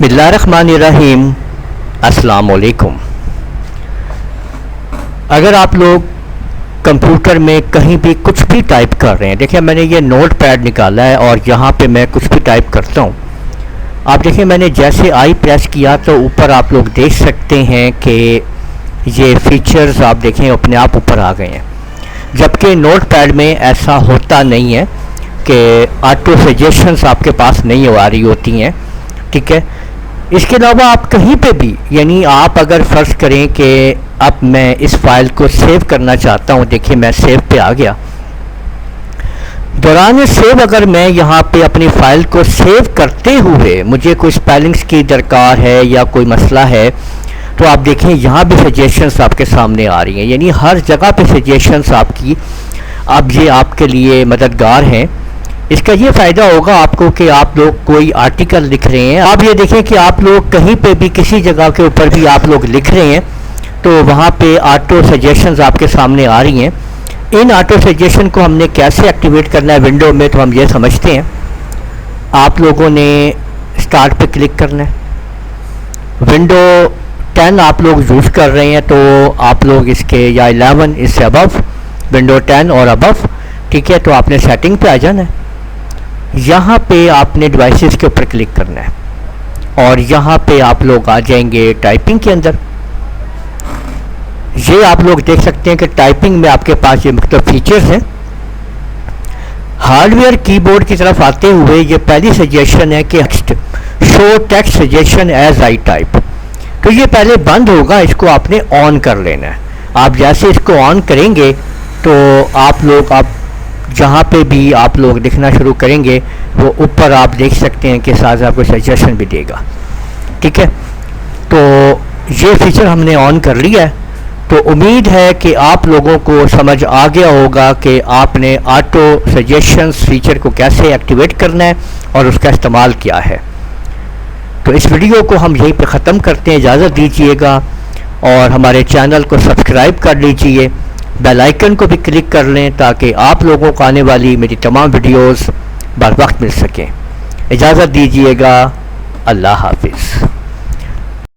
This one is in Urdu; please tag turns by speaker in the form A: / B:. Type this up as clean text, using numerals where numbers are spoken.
A: بسم اللہ الرحمن الرحیم۔ السلام علیکم۔ اگر آپ لوگ کمپیوٹر میں کہیں بھی کچھ بھی ٹائپ کر رہے ہیں، دیکھیں میں نے یہ نوٹ پیڈ نکالا ہے اور یہاں پہ میں کچھ بھی ٹائپ کرتا ہوں، آپ دیکھیں میں نے جیسے آئی پریس کیا تو اوپر آپ لوگ دیکھ سکتے ہیں کہ یہ فیچرز آپ دیکھیں اپنے آپ اوپر آ گئے ہیں، جبکہ نوٹ پیڈ میں ایسا ہوتا نہیں ہے کہ آٹو سجیشنز آپ کے پاس نہیں آ رہی ہوتی ہیں، ٹھیک ہے۔ اس کے علاوہ آپ کہیں پہ بھی، یعنی آپ اگر فرض کریں کہ اب میں اس فائل کو سیو کرنا چاہتا ہوں، دیکھیں میں سیو پہ آ گیا، دوران سیو اگر میں یہاں پہ اپنی فائل کو سیو کرتے ہوئے مجھے کوئی سپیلنگز کی درکار ہے یا کوئی مسئلہ ہے تو آپ دیکھیں یہاں بھی سجیشنز آپ کے سامنے آ رہی ہیں، یعنی ہر جگہ پہ سجیشنز آپ کی اب یہ آپ کے لیے مددگار ہیں۔ اس کا یہ فائدہ ہوگا آپ کو کہ آپ لوگ کوئی آرٹیکل لکھ رہے ہیں، آپ یہ دیکھیں کہ آپ لوگ کہیں پہ بھی کسی جگہ کے اوپر بھی آپ لوگ لکھ رہے ہیں تو وہاں پہ آٹو سجیشنز آپ کے سامنے آ رہی ہیں۔ ان آٹو سجیشن کو ہم نے کیسے ایکٹیویٹ کرنا ہے ونڈو میں تو ہم یہ سمجھتے ہیں۔ آپ لوگوں نے سٹارٹ پہ کلک کرنا ہے، ونڈو 10 آپ لوگ یوز کر رہے ہیں تو آپ لوگ اس کے یا 11 اس سے ابو، ونڈو 10 اور ابو، ٹھیک ہے، تو آپ نے سیٹنگ پہ آ جانا ہے، یہاں پہ آپ نے ڈیوائسز کے اوپر کلک کرنا ہے اور یہاں پہ آپ لوگ آ جائیں گے ٹائپنگ کے اندر۔ یہ آپ لوگ دیکھ سکتے ہیں کہ ٹائپنگ میں آپ کے پاس یہ مختلف فیچرز ہیں۔ ہارڈ ویئر کی بورڈ کی طرف آتے ہوئے یہ پہلی سجیشن ہے کہ show text suggestion as I type, تو یہ پہلے بند ہوگا، اس کو آپ نے آن کر لینا ہے۔ آپ جیسے اس کو آن کریں گے تو آپ لوگ جہاں پہ بھی آپ لوگ لکھنا شروع کریں گے وہ اوپر آپ دیکھ سکتے ہیں کہ ساتھ آپ کو سجیشن بھی دے گا، ٹھیک ہے۔ تو یہ فیچر ہم نے آن کر لیا ہے، تو امید ہے کہ آپ لوگوں کو سمجھ آ گیا ہوگا کہ آپ نے آٹو سجیشنز فیچر کو کیسے ایکٹیویٹ کرنا ہے اور اس کا استعمال کیا ہے۔ تو اس ویڈیو کو ہم یہیں پہ ختم کرتے ہیں، اجازت دیجیے گا اور ہمارے چینل کو سبسکرائب کر لیجئے، بیل آئیکن کو بھی کلک کر لیں تاکہ آپ لوگوں کو آنے والی میری تمام ویڈیوز بر وقت مل سکیں۔ اجازت دیجیے گا، اللہ حافظ۔